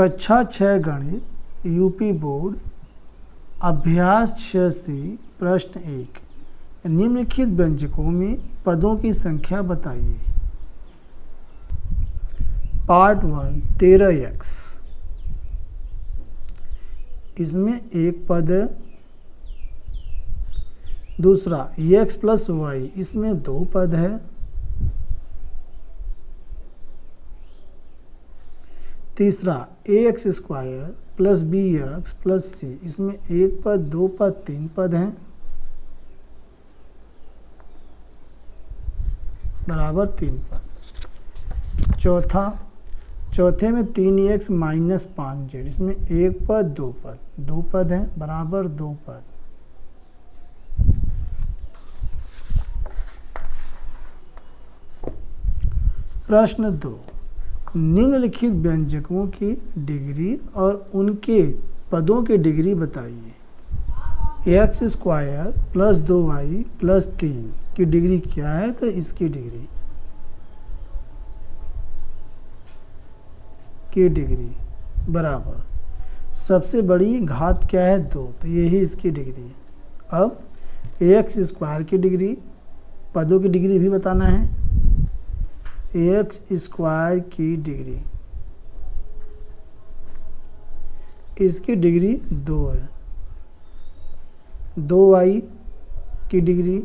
कक्षा 6 गणित UP board अभ्यास 6C प्रश्न 1 निम्नलिखित व्यंजकों में पदों की संख्या बताइए। पार्ट 1 13x, इसमें एक पद है। दूसरा x प्लस वाई, इसमें दो पद है। तीसरा ax square plus bx plus c, इसमें एक पद, दो पद, तीन पद हैं, बराबर तीन पद। चौथे में 3x माइनस 5z, इसमें एक पद, दो पद हैं, बराबर दो पद। प्रश्न 2 निम्नलिखित व्यंजकों की डिग्री और उनके पदों की डिग्री बताइए। X square plus 2y plus 3 की डिग्री क्या है? तो इसकी डिग्री बराबर सबसे बड़ी घात क्या है? 2, तो यही इसकी डिग्री है। अब एक्स स्क्वायर की डिग्री, पदों की डिग्री भी बताना है। एक्स स्क्वायर की डिग्री, इसकी डिग्री 2 है। 2y की डिग्री,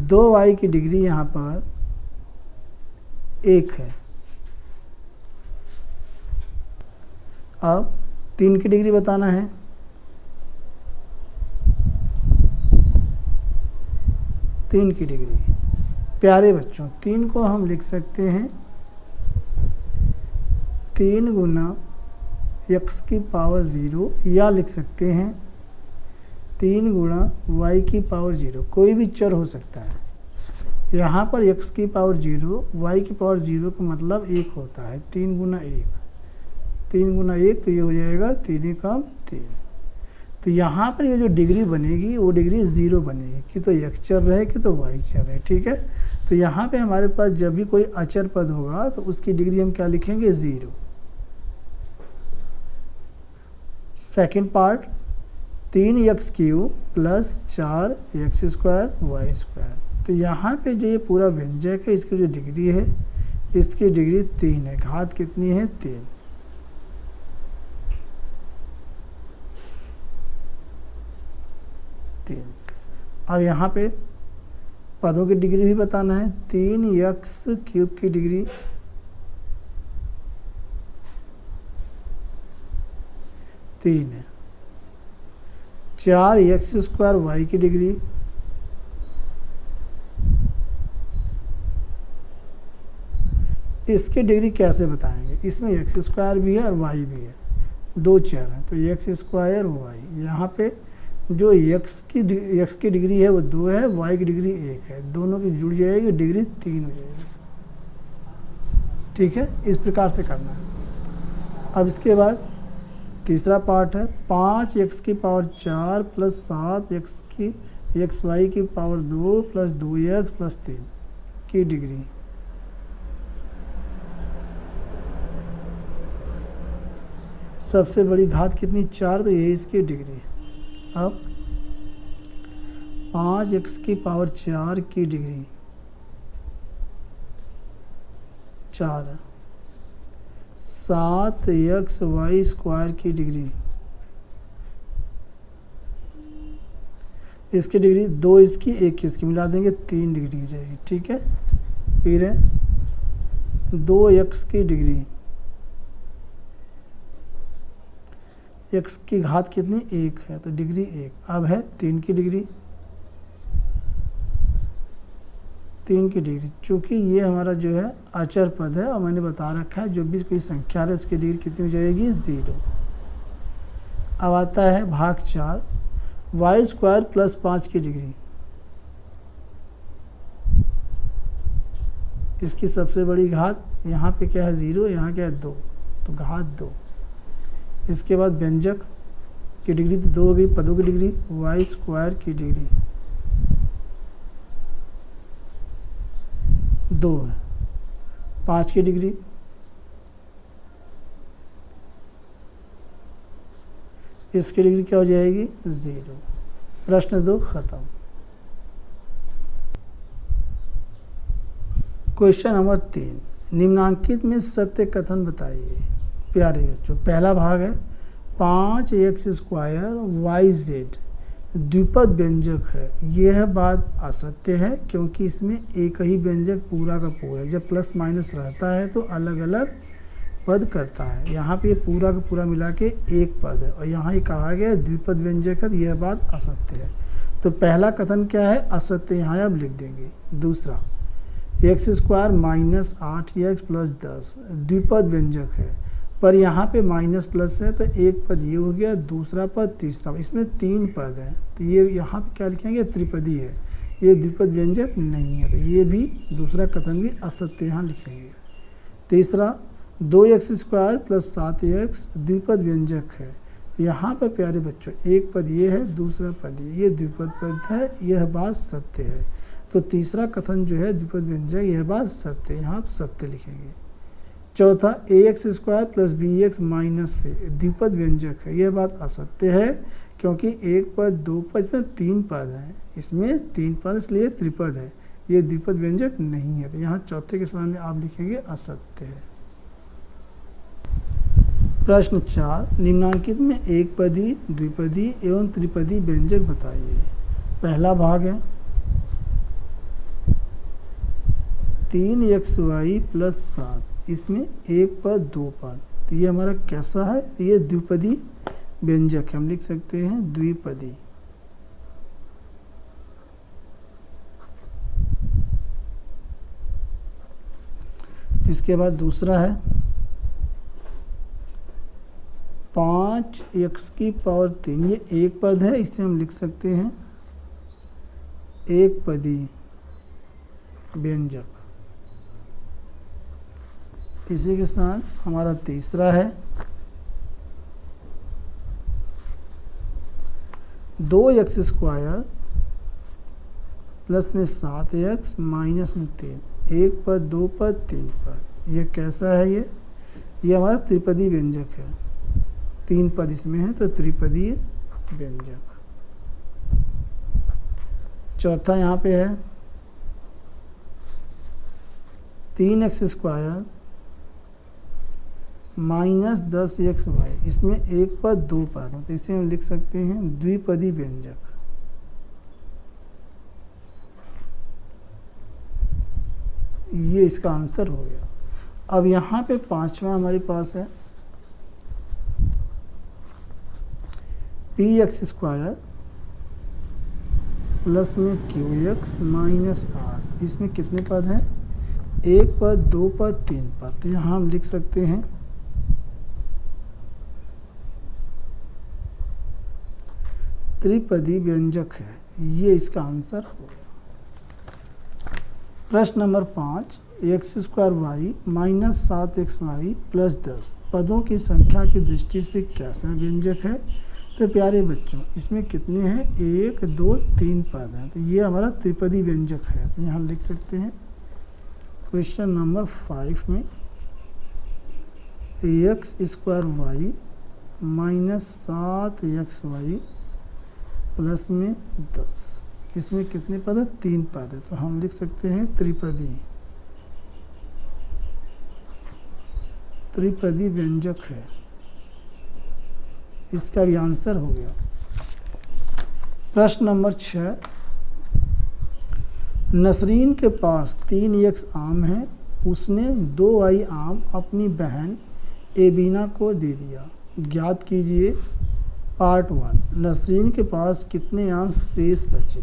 2y की डिग्री यहाँ पर 1 है। अब 3 की डिग्री बताना है। 3 की डिग्री, प्यारे बच्चों, 3 को हम लिख सकते हैं 3 गुना x की पावर 0, या लिख सकते हैं 3 गुना y की पावर 0। कोई भी चर हो सकता है। यहाँ पर x की पावर 0, y की पावर 0 का मतलब 1 होता है। 3 गुना 1, 3 गुना 1, तो ये हो जाएगा 3 एकम 3। तो यहाँ पर ये जो डिग्री बनेगी वो डिग्री 0 बनेगी, कि तो x चर रहे कि तो y चर रहे। ठीक है, तो यहाँ पे हमारे पास जब भी कोई अचर पद होगा तो उसकी डिग्री हम क्या लिखेंगे? 0। Second part 3x cube plus 4x square y square. तो यहाँ पे जो ये पूरा व्यंजक है, इसकी जो डिग्री है, इसकी डिग्री 3 है। घात कितनी है? 3। अब यहाँ पे पदों की डिग्री भी बताना है। 3x क्यूब की डिग्री, 3 है। 4x स्क्वायर वाई की डिग्री, इसकी डिग्री कैसे बताएंगे? इसमें x स्क्वायर भी है और y भी है, दो चर हैं, तो x स्क्वायर y। यहाँ पे जो x की डिग्री है वो 2 है, y की डिग्री 1 है, दोनों की जुड़ जाएगी, डिग्री 3 हो जाएगी। ठीक है, इस प्रकार से करना है। अब इसके बाद तीसरा पार्ट है 5x की पावर 4 प्लस 7xy की पावर 2 प्लस 2x प्लस 3 की डिग्री। सबसे बड़ी घात कितनी? 4, तो यही इसकी डिग्री है। अब 5x की पावर 4 की डिग्री 4 है। 7xy स्क्वायर की डिग्री, इसकी डिग्री 2, इसकी 1 इसकी मिला देंगे, 3 डिग्री हो जाएगी। ठीक है, फिर है 2x की डिग्री, x की घात कितनी? 1 है, तो डिग्री 1। अब है 3 की डिग्री, 3 की डिग्री, चूँकि ये हमारा जो है अचर पद है और मैंने बता रखा है जो भी कोई संख्या है उसकी डिग्री कितनी हो जाएगी? 0। अब आता है भाग 4 वाई स्क्वायर प्लस 5 की डिग्री, इसकी सबसे बड़ी घात, यहाँ पे क्या है? 0, यहाँ क्या है? 2, तो घात 2। इसके बाद व्यंजक की डिग्री तो 2 हो गई, पदों की डिग्री वाई स्क्वायर की डिग्री 2 है। 5 की डिग्री, इसकी डिग्री क्या हो जाएगी 0। प्रश्न 2 खत्म। क्वेश्चन नंबर 3, निम्नांकित में सत्य कथन बताइए। प्यारे बच्चों, पहला भाग है 5x² yz द्विपद व्यंजक है। यह बात असत्य है क्योंकि इसमें एक ही व्यंजक पूरा का पूरा, जब प्लस माइनस रहता है तो अलग अलग पद करता है। यहाँ पे पूरा का पूरा मिला के एक पद है और यहाँ ये कहा गया द्विपद व्यंजक है, तो यह बात असत्य है। तो पहला कथन क्या है, असत्य, यहाँ आप लिख देंगे। दूसरा, x² - 8x + 10 द्विपद व्यंजक है, पर यहाँ पे माइनस प्लस है तो एक पद ये हो गया, दूसरा पद, तीसरा, इसमें 3 पद हैं, तो ये यहाँ पे क्या लिखेंगे, त्रिपदी है, ये द्विपद व्यंजक नहीं है, तो ये भी दूसरा कथन भी असत्य यहाँ लिखेंगे। तीसरा, 2x² + 7x द्विपद व्यंजक है, तो यहाँ पर प्यारे बच्चों एक पद ये है, दूसरा पद ये द्विपद पद है, यह बात सत्य है। तो तीसरा कथन जो है द्विपद व्यंजक, यह बात सत्य, यहाँ आप सत्य लिखेंगे। चौथा, ax² + bx - c द्विपद व्यंजक है, यह बात असत्य है क्योंकि एक पद, दो पद, इसमें 3 पद हैं, इसमें 3 पद इसलिए त्रिपद है, ये द्विपद व्यंजक नहीं है, तो यहाँ चौथे के सामने आप लिखेंगे असत्य है। प्रश्न 4, निम्नांकित में एक पदी, द्विपदी एवं त्रिपदी व्यंजक बताइए। पहला भाग है 3xy + 7, इसमें एक पद, दो पद, तो ये हमारा कैसा है, ये द्विपदी व्यंजक है, हम लिख सकते हैं द्विपदी। इसके बाद दूसरा है 5x⁻3, ये एक पद है, इसे हम लिख सकते हैं एक पदी व्यंजक। इसी के साथ हमारा तीसरा है 2x² प्लस में 7x माइनस में 3, एक पद, दो पद, तीन पद, ये कैसा है, ये हमारा त्रिपदी व्यंजक है, 3 पद इसमें है तो त्रिपदी व्यंजक। चौथा यहाँ पे है 3x² माइनस 10xy, इसमें एक पद, दो पद, तो इसे हम लिख सकते हैं द्विपदी व्यंजक। ये इसका आंसर हो गया। अब यहाँ पे पांचवा हमारे पास है px² प्लस में qx माइनस r, इसमें कितने पद हैं, एक पद, दो पद, तीन पद, तो यहाँ हम लिख सकते हैं त्रिपदी व्यंजक है, ये इसका आंसर हो गया। प्रश्न नंबर 5, x² - 7xy + 10 पदों की संख्या की दृष्टि से कैसा व्यंजक है। तो प्यारे बच्चों, इसमें कितने हैं, 1, 2, 3 पद हैं, तो ये हमारा त्रिपदी व्यंजक है, तो यहाँ लिख सकते हैं क्वेश्चन नंबर 5 में x² - 7xy प्लस में 10, इसमें कितने पद है, 3 पद है, तो हम लिख सकते हैं त्रिपदी व्यंजक है, इसका भी आंसर हो गया। प्रश्न नंबर 6, नसरीन के पास 3x आम है, उसने 2y आम अपनी बहन एबीना को दे दिया, ज्ञात कीजिए। पार्ट 1, नसरीन के पास कितने आम शेष बचे।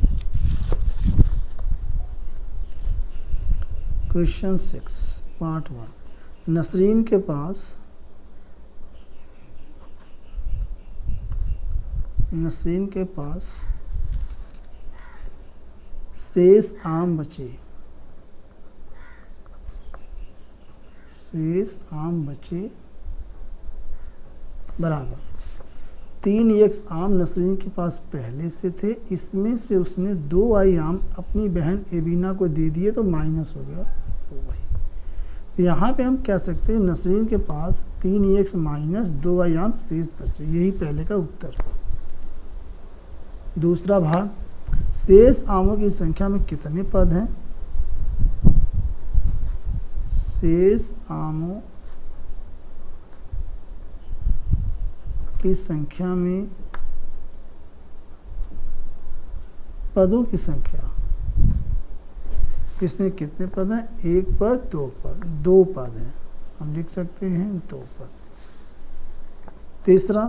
क्वेश्चन 6 पार्ट 1, नसरीन के पास शेष आम बचे, बराबर 3x आम नसरीन के पास पहले से थे, इसमें से उसने 2y आम अपनी बहन एबीना को दे दिए, तो माइनस हो गया, तो वही, यहाँ पे हम कह सकते हैं नसरीन के पास 3x माइनस 2y आम शेष बचे, यही पहले का उत्तर। दूसरा भाग, शेष आमों की संख्या में कितने पद हैं? शेष आमों की संख्या में पदों की संख्या, इसमें कितने पद हैं? एक पद, दो पद, दो पद हैं, हम लिख सकते हैं दो पद। तीसरा,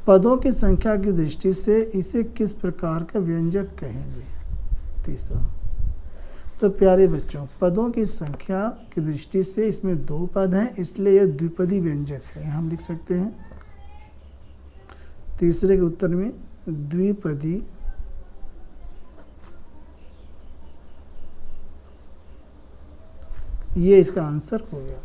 पदों की संख्या की दृष्टि से इसे किस प्रकार का व्यंजक कहेंगे? तीसरा, तो प्यारे बच्चों, पदों की संख्या की दृष्टि से इसमें दो पद हैं, इसलिए यह द्विपदी व्यंजक है, हम लिख सकते हैं तीसरे के उत्तर में द्विपदी ये इसका आंसर हो गया।